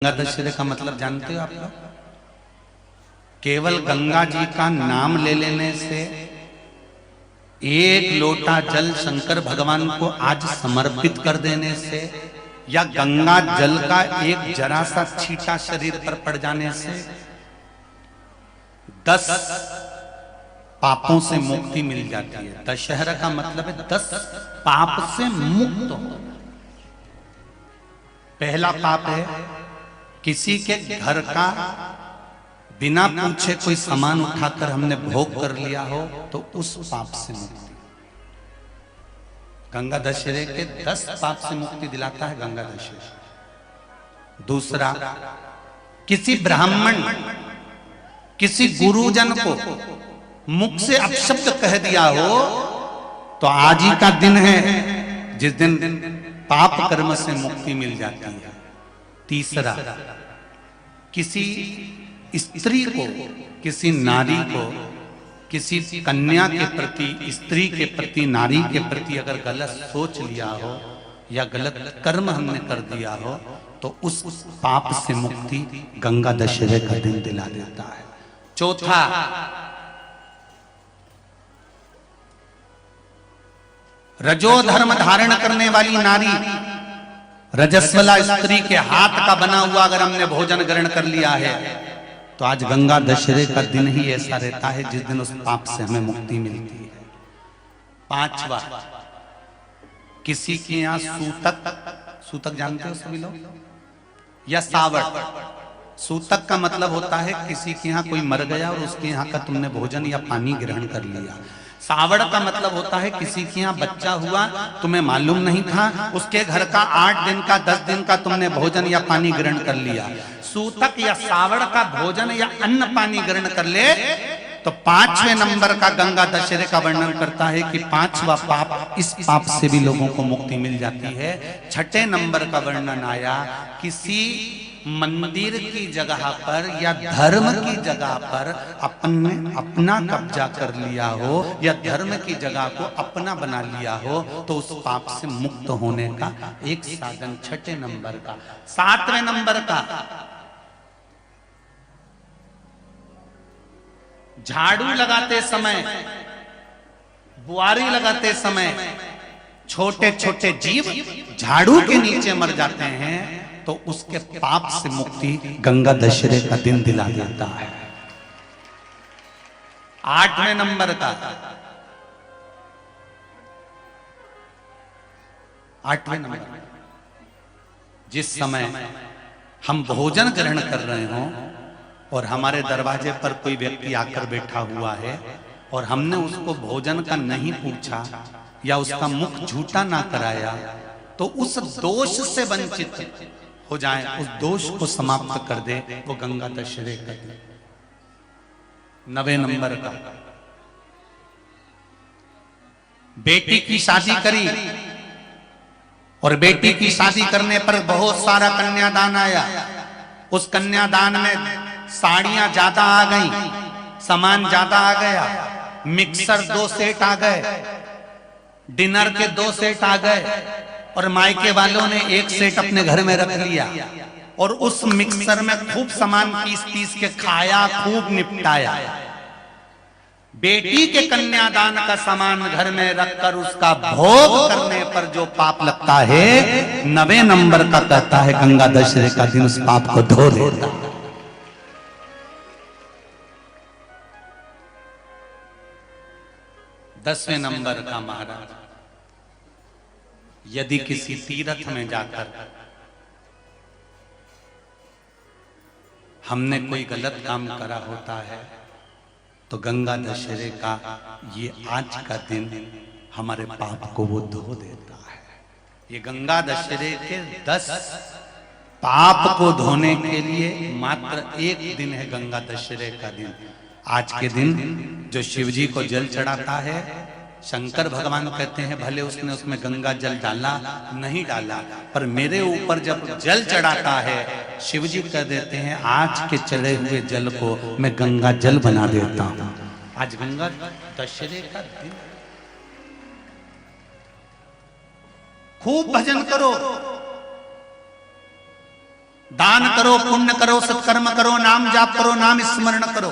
गंगा दशहरे का मतलब जानते हो आप लोग? केवल गंगा जी का नाम ले लेने से, एक लोटा जल शंकर भगवान को आज समर्पित कर देने से, या गंगा जल का एक जरा सा छींटा शरीर पर पड़ जाने से 10 पापों से मुक्ति मिल जाती है। दशहरा का मतलब है 10 पाप से मुक्त हो। पहला पाप है किसी के घर का बिना पूछे कोई सामान उठाकर हमने भोग कर लिया हो तो उस पाप से मुक्ति। गंगा दशहरे के 10 पाप से मुक्ति दिलाता है गंगा दशहरा। दूसरा, किसी ब्राह्मण किसी गुरुजन को मुख से अपशब्द कह दिया हो तो आज ही का दिन है जिस दिन पाप कर्म से मुक्ति मिल जाती है। तीसरा, किसी स्त्री को, किसी नारी को, किसी कन्या के प्रति, स्त्री के प्रति, नारी के प्रति अगर गलत सोच लिया हो या गलत कर्म हमने कर दिया हो तो उस पाप से मुक्ति गंगा दशहरे का दिन दिला देता है। चौथा, रजो धर्म धारण करने वाली नारी, रजस्वला स्त्री के हाथ का बना हुआ अगर हमने भोजन ग्रहण कर लिया है तो आज गंगा दशहरे का दिन ही ऐसा रहता है जिस दिन उस पाप से हमें मुक्ति मिलती है। पांचवा, किसी के यहां सूतक, सूतक जानते हो सभी लोग, या सावड़। सूतक का मतलब होता है किसी के यहाँ कोई मर गया और उसके यहाँ का तुमने भोजन या पानी ग्रहण कर लिया। सावड़ का मतलब होता है किसी के यहाँ बच्चा हुआ, तुम्हें मालूम नहीं था, उसके घर का 8 दिन का 10 दिन का तुमने भोजन या पानी ग्रहण कर लिया। सूतक या सावड़ का भोजन या अन्न पानी ग्रहण कर ले तो 5वें नंबर का गंगा दशहरे का वर्णन करता है कि 5वां पाप, इस पाप से भी लोगों को मुक्ति मिल जाती है। 6ठे नंबर का वर्णन आया, किसी मंदिर की जगह पर या धर्म की जगह पर अपना कब्जा कर लिया हो या धर्म की जगह को अपना बना लिया हो तो उस पाप से मुक्त होने का एक साधन 6ठे नंबर का। 7वें नंबर का, झाड़ू लगाते समय, बुआरी लगाते समय छोटे छोटे जीव झाड़ू के नीचे मर जाते हैं तो उसके पाप से मुक्ति गंगा दशहरे का दिन दिला देता है। 8वें नंबर का, 8वें नंबर, जिस समय हम भोजन ग्रहण कर रहे हों और हमारे दरवाजे पर कोई व्यक्ति आकर बैठा हुआ है और हमने उसको भोजन का नहीं पूछा या उसका मुख झूठा ना कराया तो उस दोष से वंचित हो जाए, उस दोष को समाप्त कर दे, वो गंगा दशहरे का दिन। 9वें नंबर का, बेटी की शादी करी और बेटी की शादी करने पर बहुत सारा कन्यादान आया। उस कन्यादान में साड़ियां ज्यादा आ गई, सामान ज्यादा आ गया, मिक्सर 2 सेट आ गए, डिनर के 2 सेट आ गए और मायके वालों ने 1 सेट अपने घर में रख लिया और उस मिक्सर में खूब सामान पीस के खाया, खूब निपटाया। बेटी के कन्यादान का सामान घर में रखकर उसका भोग करने पर जो पाप लगता है 9वें नंबर का कहता है गंगा दशहरे का दिन उस पाप को धो देता है। 10वें नंबर का महाराज, यदि किसी तीर्थ में जाकर हमने कोई गलत काम करा होता है तो गंगा दशहरे का ये आज का दिन हमारे पाप को वो धो देता है। ये गंगा दशहरे के 10 पाप को धोने के लिए मात्र एक दिन है गंगा दशहरे का दिन। आज के दिन जो शिव जी को जल चढ़ाता है, शंकर भगवान कहते हैं भले उसने उसमें गंगा जल डाला नहीं डाला, पर मेरे ऊपर जब जल चढ़ाता है शिव जी कह देते हैं आज के चढ़े हुए जल को मैं गंगा जल बना देता हूं। आज गंगा दशहरे का दिन, खूब भजन करो, दान करो, पुण्य करो, सत्कर्म करो, नाम जाप करो, नाम स्मरण करो।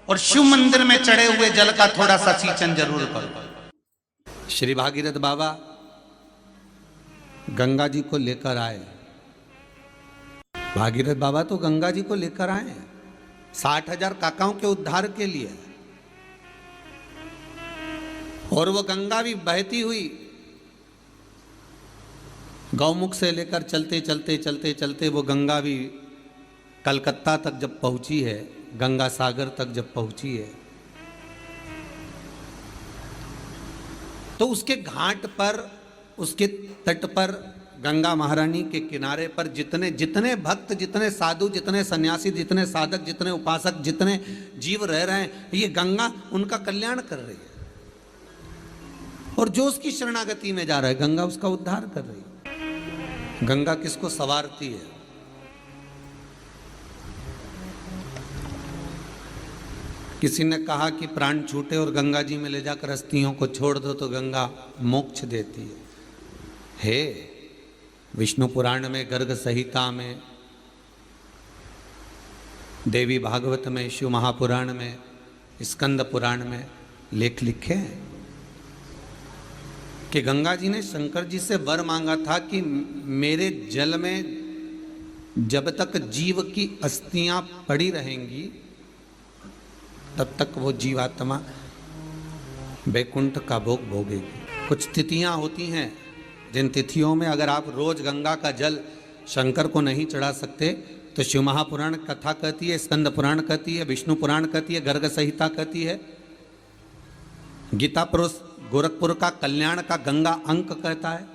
और शिव मंदिर में चढ़े हुए जल का थोड़ा सा सिंचन जरूर करो। श्री भागीरथ बाबा गंगा जी को लेकर आए। भागीरथ बाबा तो गंगा जी को लेकर आए 60,000 काकाओं के उद्धार के लिए। और वो गंगा भी बहती हुई गौमुख से लेकर चलते चलते चलते चलते वो गंगा भी कलकत्ता तक जब पहुंची है, गंगा सागर तक जब पहुंची है, तो उसके घाट पर, उसके तट पर, गंगा महारानी के किनारे पर जितने जितने भक्त, जितने साधु, जितने सन्यासी, जितने साधक, जितने उपासक, जितने जीव रह रहे हैं, ये गंगा उनका कल्याण कर रही है। और जो उसकी शरणागति में जा रहा है, गंगा उसका उद्धार कर रही है। गंगा किसको संवारती है? किसी ने कहा कि प्राण छूटे और गंगा जी में ले जाकर अस्थियों को छोड़ दो तो गंगा मोक्ष देती है। हे विष्णु पुराण में, गर्ग संहिता में, देवी भागवत में, शिव महापुराण में, स्कंद पुराण में लेख लिखे हैं कि गंगा जी ने शंकर जी से वर मांगा था कि मेरे जल में जब तक जीव की अस्थियां पड़ी रहेंगी तब तक वो जीवात्मा वैकुंठ का भोग भोगेगी। कुछ तिथियां होती हैं जिन तिथियों में अगर आप रोज गंगा का जल शंकर को नहीं चढ़ा सकते तो शिव महापुराण कथा कहती है, स्कंद पुराण कहती है, विष्णु पुराण कहती है, गर्ग संहिता कहती है, गीता पुरुष गोरखपुर का कल्याण का गंगा अंक कहता है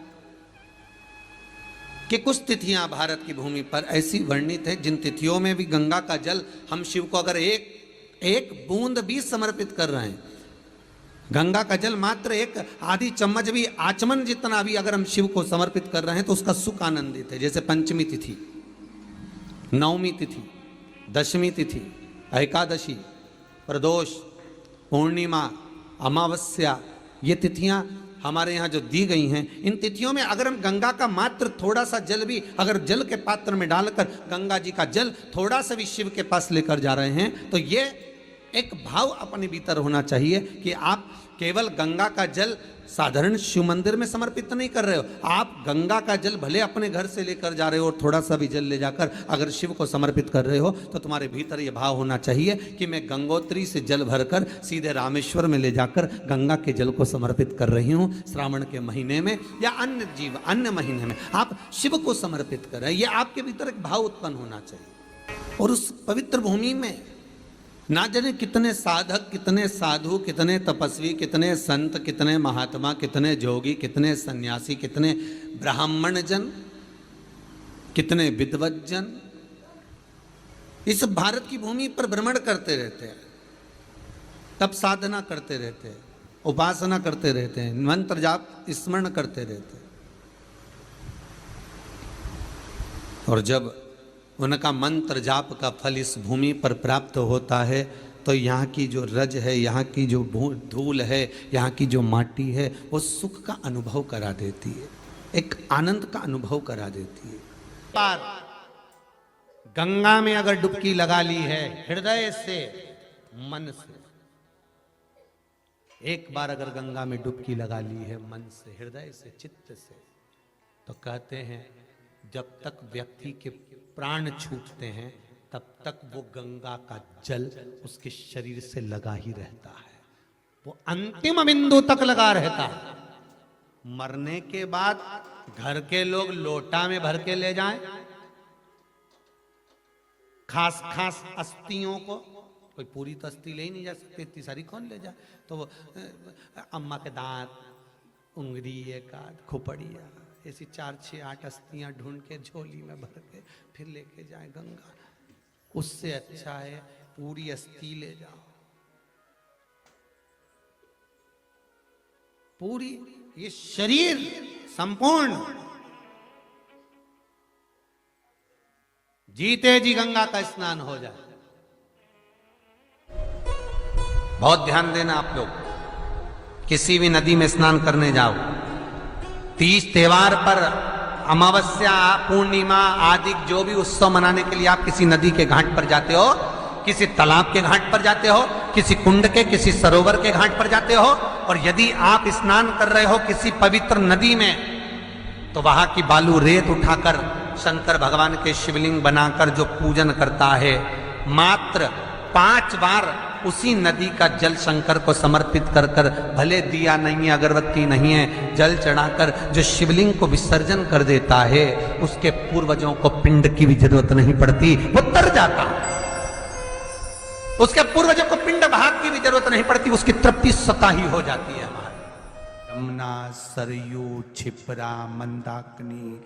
कि कुछ तिथियां भारत की भूमि पर ऐसी वर्णित है जिन तिथियों में भी गंगा का जल हम शिव को अगर एक बूंद भी समर्पित कर रहे हैं, गंगा का जल मात्र एक आधी चम्मच भी, आचमन जितना भी अगर हम शिव को समर्पित कर रहे हैं तो उसका सुख आनंदित है। जैसे पंचमी तिथि, नवमी तिथि, दशमी तिथि, एकादशी, प्रदोष, पूर्णिमा, अमावस्या, ये तिथियां हमारे यहाँ जो दी गई हैं, इन तिथियों में अगर हम गंगा का मात्र थोड़ा सा जल भी अगर जल के पात्र में डालकर गंगा जी का जल थोड़ा सा भी शिव के पास लेकर जा रहे हैं तो ये एक भाव अपने भीतर होना चाहिए कि आप केवल गंगा का जल साधारण शिव मंदिर में समर्पित नहीं कर रहे हो, आप गंगा का जल भले अपने घर से लेकर जा रहे हो और थोड़ा सा भी जल ले जाकर अगर शिव को समर्पित कर रहे हो तो तुम्हारे भीतर ये भाव होना चाहिए कि मैं गंगोत्री से जल भरकर सीधे रामेश्वर में ले जाकर गंगा के जल को समर्पित कर रही हूँ। श्रावण के महीने में या अन्य महीने में आप शिव को समर्पित कर रहे हैं, ये आपके भीतर एक भाव उत्पन्न होना चाहिए। और उस पवित्र भूमि में ना जाने कितने साधक, कितने साधु, कितने तपस्वी, कितने संत, कितने महात्मा, कितने जोगी, कितने सन्यासी, कितने ब्राह्मण जन, कितने विद्वत जन इस भारत की भूमि पर भ्रमण करते रहते हैं, तप साधना करते रहते हैं, उपासना करते रहते हैं, मंत्र जाप स्मरण करते रहते हैं। और जब उनका मंत्र जाप का फल इस भूमि पर प्राप्त होता है तो यहाँ की जो रज है, यहाँ की जो धूल है, यहाँ की जो माटी है, वो सुख का अनुभव करा देती है, एक आनंद का अनुभव करा देती है। पर गंगा में अगर डुबकी लगा ली है हृदय से, मन से, एक बार अगर गंगा में डुबकी लगा ली है मन से, हृदय से, चित्त से, तो कहते हैं जब तक व्यक्ति के प्राण छूटते हैं तब तक वो गंगा का जल उसके शरीर से लगा ही रहता है, वो अंतिम बिंदु तक लगा रहता है। मरने के बाद घर के लोग लोटा में भर के ले जाएं, खास खास अस्थियों को, कोई पूरी तो अस्थि ले ही नहीं जा सकती, इतनी सारी कौन ले जाए, तो वो अम्मा के दांत, उंगली, एक आध खोपड़िया, ऐसी 4, 6, 8 अस्थियां ढूंढ के झोली में भर के फिर लेके जाए गंगा। उससे अच्छा है पूरी अस्थि ले जाओ, पूरी ये शरीर संपूर्ण जीते जी गंगा का स्नान हो जाए। बहुत ध्यान देना आप लोग, किसी भी नदी में स्नान करने जाओ तीज त्योहार पर अमावस्या, पूर्णिमा आदि जो भी उत्सव मनाने के लिए आप किसी नदी के घाट पर जाते हो, किसी तालाब के घाट पर जाते हो, किसी कुंड के, किसी सरोवर के घाट पर जाते हो, और यदि आप स्नान कर रहे हो किसी पवित्र नदी में, तो वहां की बालू रेत उठाकर शंकर भगवान के शिवलिंग बनाकर जो पूजन करता है, मात्र 5 बार उसी नदी का जल शंकर को समर्पित कर कर, भले दिया नहीं है, अगरबत्ती नहीं है, जल चढ़ाकर जो शिवलिंग को विसर्जन कर देता है, उसके पूर्वजों को पिंड की भी जरूरत नहीं पड़ती, वो तर जाता। उसके पूर्वजों को पिंड भाग की भी जरूरत नहीं पड़ती, उसकी तृप्ति स्वतः ही हो जाती है। हमारी यमुना, सरयू, क्षिप्रा, मंदाकिनी,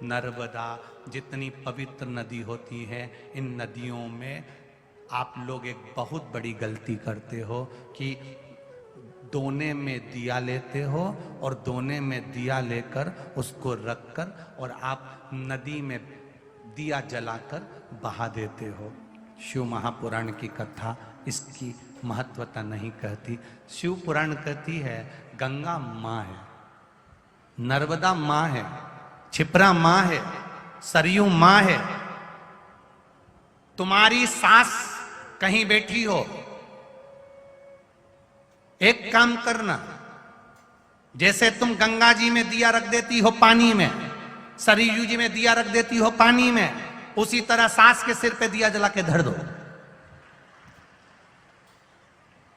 नर्मदा, जितनी पवित्र नदी होती है, इन नदियों में आप लोग एक बहुत बड़ी गलती करते हो कि दोने में दिया लेते हो और दोने में दिया लेकर उसको रखकर और आप नदी में दिया जलाकर बहा देते हो। शिव महापुराण की कथा इसकी महत्वता नहीं कहती। शिव पुराण कहती है गंगा माँ है, नर्मदा माँ है, क्षिप्रा माँ है, सरयू माँ है। तुम्हारी सास कहीं बैठी हो, एक काम करना, जैसे तुम गंगा जी में दिया रख देती हो पानी में, सरयू जी में दिया रख देती हो पानी में, उसी तरह सास के सिर पे दिया जला के धर दो।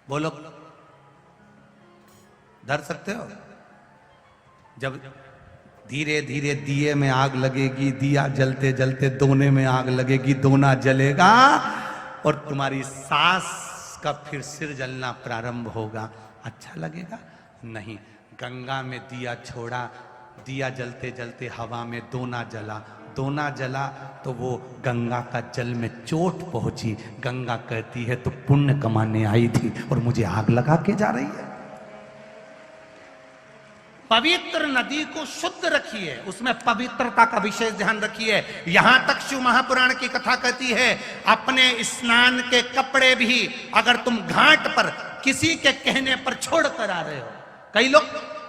बोलो, धर सकते हो? जब धीरे धीरे दिए में आग लगेगी, दिया जलते जलते दोने में आग लगेगी, दोना जलेगा और तुम्हारी सास का फिर सिर जलना प्रारंभ होगा। अच्छा लगेगा? नहीं। गंगा में दिया छोड़ा, दिया जलते जलते हवा में दोना जला, दोना जला तो वो गंगा का जल में चोट पहुंची। गंगा कहती है तो पुण्य कमाने आई थी और मुझे आग लगा के जा रही है। पवित्र नदी को शुद्ध रखिए, उसमें पवित्रता का विशेष ध्यान रखिए। यहां तक शिव महापुराण की कथा कहती है अपने स्नान के कपड़े भी अगर तुम घाट पर किसी के कहने पर छोड़ कर आ रहे हो, कई लोग,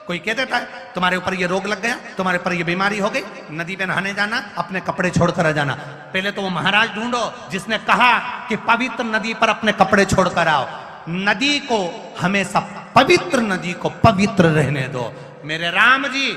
कोई कह देता है तुम्हारे ऊपर ये रोग लग गया, तुम्हारे ऊपर ये बीमारी हो गई, नदी पे नहाने जाना, अपने कपड़े छोड़कर आ जाना। पहले तो वो महाराज ढूंढो जिसने कहा कि पवित्र नदी पर अपने कपड़े छोड़कर आओ। नदी को हमेशा, पवित्र नदी को पवित्र रहने दो। मेरे राम जी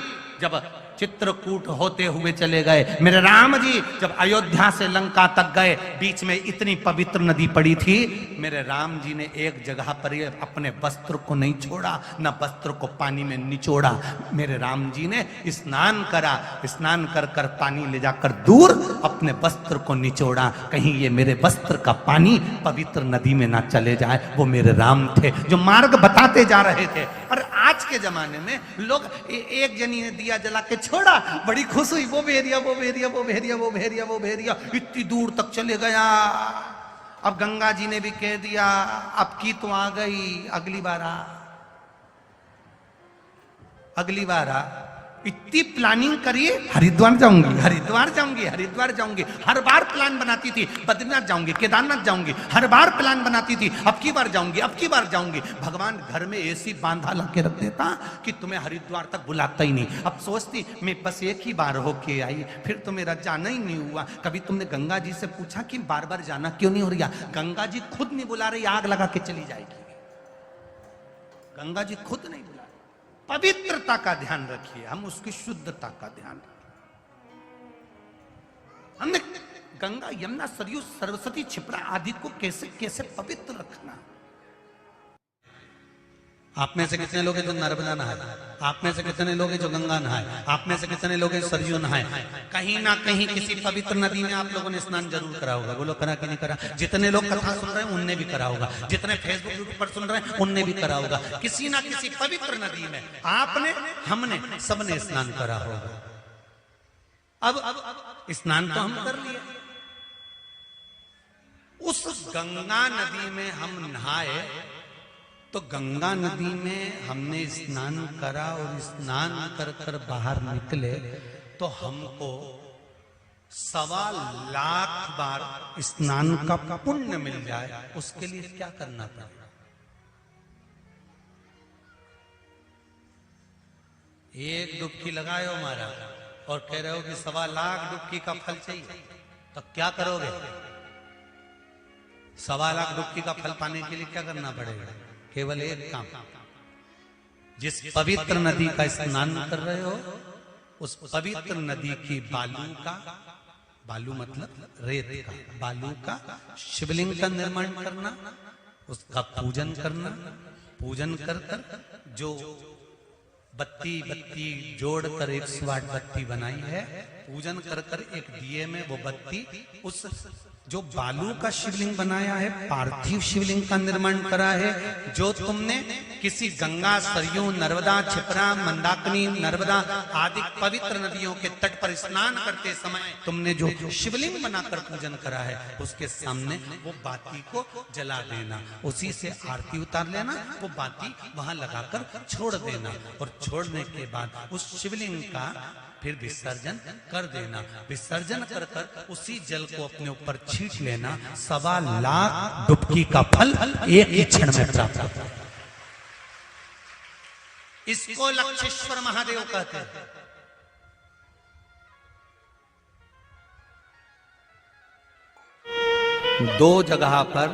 जब चित्रकूट होते हुए चले गए, मेरे राम जी जब अयोध्या से लंका तक गए, बीच में इतनी पवित्र नदी पड़ी थी, मेरे राम जी ने एक जगह पर ये अपने वस्त्र को नहीं छोड़ा, न वस्त्र को पानी में निचोड़ा। मेरे राम जी ने स्नान करा, स्नान कर कर पानी ले जाकर दूर अपने वस्त्र को निचोड़ा, कहीं ये मेरे वस्त्र का पानी पवित्र नदी में ना चले जाए। वो मेरे राम थे जो मार्ग बताते जा रहे थे। और आज के जमाने में लोग एक जनी ने दिया जला के छोड़ा, बड़ी खुश हुई, वो भेरिया, वो भेरिया, वो भेरिया, वो भेरिया, वो भेरिया, इतनी दूर तक चले गया। अब गंगा जी ने भी कह दिया अब की तो आ गई, अगली बार आ, अगली बार आ। इतनी प्लानिंग करिए, हरिद्वार जाऊंगी, हरिद्वार जाऊंगी, हरिद्वार जाऊंगी, हर बार प्लान बनाती थी, बद्रीनाथ जाऊंगी, केदारनाथ जाऊंगी, हर बार प्लान बनाती थी, अब की बार जाऊंगी, अब की बार जाऊंगी। भगवान घर में ऐसी बांधा ला के रख देता कि तुम्हें हरिद्वार तक बुलाता ही नहीं। अब सोचती मैं बस एक ही बार होके आई, फिर तो मेरा जाना ही नहीं हुआ। कभी तुमने गंगा जी से पूछा कि बार बार जाना क्यों नहीं हो रहा? गंगा जी खुद नहीं बुला रही, आग लगा के चली जाएगी। गंगा जी खुद नहीं बुला। पवित्रता का ध्यान रखिए, हम उसकी शुद्धता का ध्यान रखिए। हमने गंगा, यमुना, सरयू, सरस्वती, क्षिप्रा आदि को कैसे कैसे पवित्र रखना। आप में से कितने लोग हैं जो नर्मदा नहाए? आप में से कितने लोग हैं जो गंगा नहाए? आप में से कितने लोग हैं सरयू नहाए? कहीं ना कहीं किसी पवित्र नदी में आप लोगों ने स्नान जरूर करा होगा। बोलो करा कि नहीं करा? जितने लोग कथा सुन रहे हैं उनने भी करा होगा, जितने फेसबुक यूट्यूब पर सुन रहे हैं उनने भी करा होगा। किसी ना किसी पवित्र नदी में आपने, हमने, सबने स्नान करा होगा। अब स्नान तो हम कर लिए, उस गंगा नदी में हम नहाए तो गंगा नदी में हमने स्नान करा और स्नान कर कर बाहर निकले तो हमको 1.25 लाख बार स्नान का पुण्य मिल जाए। उसके लिए क्या करना पड़ेगा? एक डुबकी लगाओ महाराज और कह रहे हो कि 1.25 लाख डुबकी का फल चाहिए, तो क्या करोगे? 1.25 लाख डुबकी का फल पाने के लिए क्या करना पड़ेगा? केवल एक काम, जिस पवित्र नदी का स्नान कर रहे हो उस पवित्र नदी की बालू मतलब रेत का, बालू का शिवलिंग का निर्माण करना, उसका पूजन करना, पूजन कर कर जो बत्ती जोड़कर 108 बत्ती बनाई है, पूजन कर कर एक दिए में वो बत्ती उस जो बालू का शिवलिंग बनाया है, पार्थिव शिवलिंग का निर्माण करा है, जो तुमने किसी गंगा, सरयू, नर्मदा, क्षिप्रा, मंदाकिनी, नर्मदा आदि पवित्र नदियों के तट पर स्नान करते समय तुमने जो शिवलिंग बनाकर पूजन करा है, उसके सामने वो बाती को जला देना, उसी से आरती उतार लेना, वो बाती वहां लगाकर छोड़ देना और छोड़ने के बाद उस शिवलिंग का फिर विसर्जन कर देना। विसर्जन कर कर उसी जल को अपने ऊपर छींट लेना। 1.25 लाख डुबकी का फल एक ही क्षण में प्राप्त होता है। इसको लक्षेश्वर महादेव कहते हैं। दो जगह पर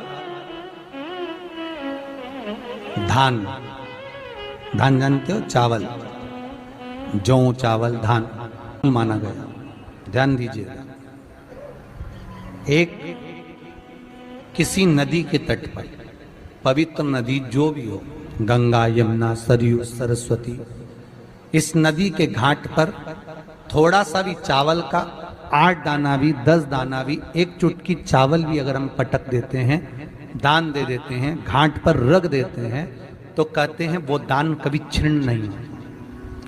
धान जानते हो, चावल, जौ, चावल, धान माना गया। ध्यान दीजिएगा, एक किसी नदी के तट पर, पवित्र नदी जो भी हो, गंगा, यमुना, सरयू, सरस्वती, इस नदी के घाट पर थोड़ा सा भी चावल का 8 दाना भी, 10 दाना भी, एक चुटकी चावल भी अगर हम पटक देते हैं, दान दे देते हैं, घाट पर रख देते हैं, तो कहते हैं वो दान कभी छिन्न नहीं होता,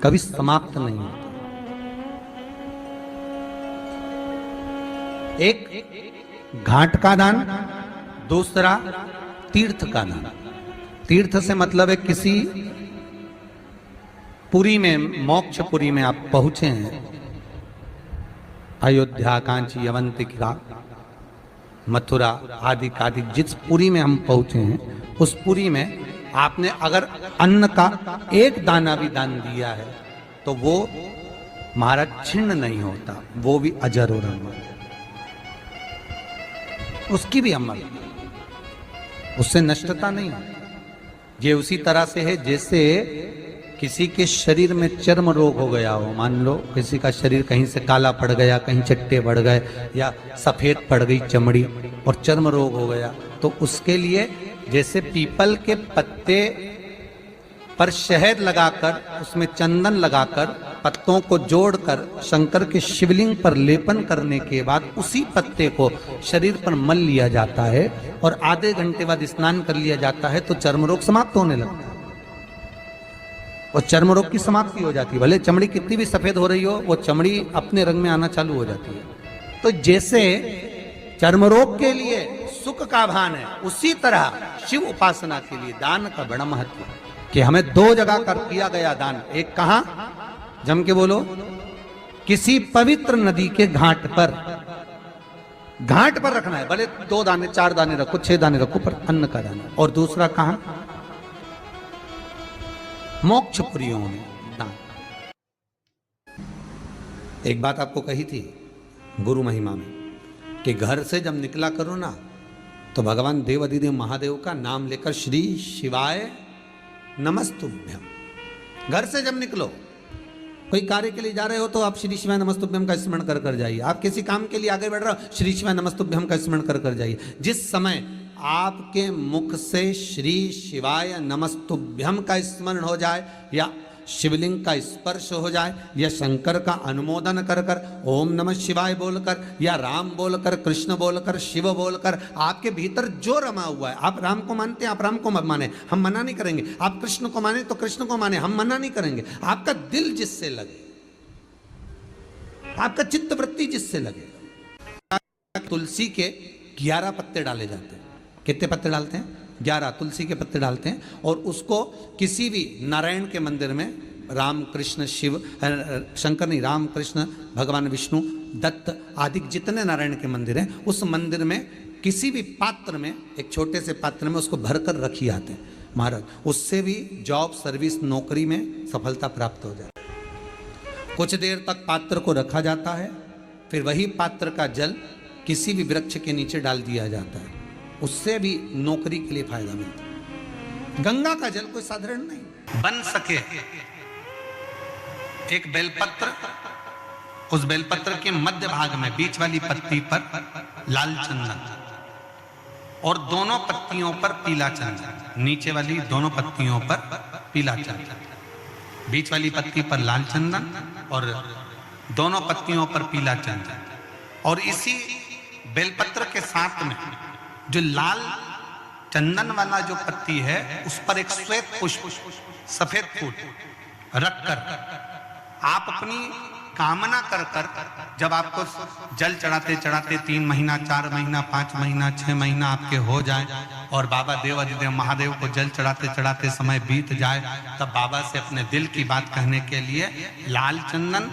कभी समाप्त नहीं होता। एक घाट का दान, दूसरा तीर्थ का दान। तीर्थ से मतलब है किसी पुरी में, मोक्षपुरी में आप पहुंचे हैं, अयोध्या, कांची, अवंतिका, मथुरा आदि आदि जिस पुरी में हम पहुंचे हैं, उस पुरी में आपने अगर अन्न का एक दाना भी दान दिया है तो वो महाराज छिन्न नहीं होता, वो भी अजर और अमर, उसकी भी अमर, उससे नष्टता नहीं। ये उसी तरह से है जैसे किसी के शरीर में चर्म रोग हो गया हो, मान लो किसी का शरीर कहीं से काला पड़ गया, कहीं चट्टे बढ़ गए या सफेद पड़ गई चमड़ी और चर्म रोग हो गया, तो उसके लिए जैसे पीपल के पत्ते पर शहद लगाकर, उसमें चंदन लगाकर, पत्तों को जोड़कर शंकर के शिवलिंग पर लेपन करने के बाद उसी पत्ते को शरीर पर मल लिया जाता है और आधे घंटे बाद स्नान कर लिया जाता है, तो चर्म रोग समाप्त होने लगता है और चर्म रोग की समाप्ति हो जाती है। भले चमड़ी कितनी भी सफेद हो रही हो, वो चमड़ी अपने रंग में आना चालू हो जाती है। तो जैसे चर्म रोग के लिए सुख का भान है, उसी तरह शिव उपासना के लिए दान का बड़ा महत्व है कि हमें 2 जगह कर किया गया दान। एक कहां, जम के बोलो, किसी पवित्र नदी के घाट पर रखना है, भले 2 दाने 4 दाने रखो, 6 दाने रखो, पर अन्न का दाना। और दूसरा कहां, मोक्षपुरियों में दान। एक बात आपको कही थी गुरु महिमा में कि घर से जब निकला करो ना, तो भगवान देवाधिदेव महादेव का नाम लेकर श्री शिवाय नमस्तुभ्यम। घर से जब निकलो, कोई कार्य के लिए जा रहे हो तो आप श्री शिवाय नमस्तुभ्यम का स्मरण कर कर जाइए। आप किसी काम के लिए आगे बढ़ रहे हो, श्री शिवाय नमस्तुभ्यम का स्मरण कर कर जाइए। जिस समय आपके मुख से श्री शिवाय नमस्तुभ्यम का स्मरण हो जाए, या शिवलिंग का स्पर्श हो जाए, या शंकर का अनुमोदन कर कर ओम नमः शिवाय बोलकर, या राम बोलकर, कृष्ण बोलकर, शिव बोलकर, आपके भीतर जो रमा हुआ है, आप राम को मानते हैं, आप राम को माने, हम मना नहीं करेंगे। आप कृष्ण को माने तो कृष्ण को माने, हम मना नहीं करेंगे। आपका दिल जिससे लगे, आपका चित्त वृत्ति जिससे लगे। तुलसी के 11 पत्ते डाले जाते हैं। कितने पत्ते डालते हैं? 11 तुलसी के पत्ते डालते हैं और उसको किसी भी नारायण के मंदिर में, राम कृष्ण शिव, शंकर नहीं, राम कृष्ण भगवान विष्णु, दत्त आदि जितने नारायण के मंदिर हैं, उस मंदिर में किसी भी पात्र में, एक छोटे से पात्र में उसको भरकर रखी आते हैं महाराज। उससे भी जॉब, सर्विस, नौकरी में सफलता प्राप्त हो जाए। कुछ देर तक पात्र को रखा जाता है, फिर वही पात्र का जल किसी भी वृक्ष के नीचे डाल दिया जाता है, उससे भी नौकरी के लिए फायदा मिलता है। गंगा का जल कोई साधारण नहीं। बन सके एक बेलपत्र, उस बेलपत्र के मध्य भाग में बीच वाली पत्ती पर लाल चंदन और दोनों पत्तियों पर पीला चंदन, नीचे वाली दोनों पत्तियों पर पीला चंदन, बीच वाली पत्ती पर लाल चंदन और दोनों पत्तियों पर पीला चंदन। और इसी बेलपत्र के साथ में जो लाल चंदन वाला जो पत्ती है उस पर एक श्वेत पुष्प, सफेद फूल रखकर आप अपनी कामना कर कर जब आपको जल चढ़ाते चढ़ाते 3 महीना, 4 महीना, 5 महीना, 6 महीना आपके हो जाए और बाबा देवाधिदेव महादेव को जल चढ़ाते चढ़ाते समय बीत जाए, तब बाबा से अपने दिल की बात कहने के लिए लाल चंदन,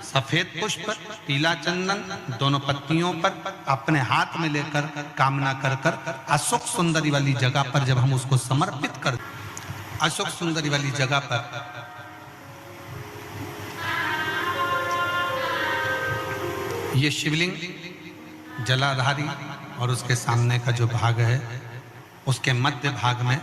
सफेद पुष्प, पीला चंदन दोनों पत्तियों पर अपने हाथ में लेकर कामना कर कर अशोक सुंदरी वाली जगह पर जब हम उसको समर्पित कर, अशोक सुंदरी वाली जगह पर ये शिवलिंग जलाधारी और उसके सामने का जो भाग है उसके मध्य भाग में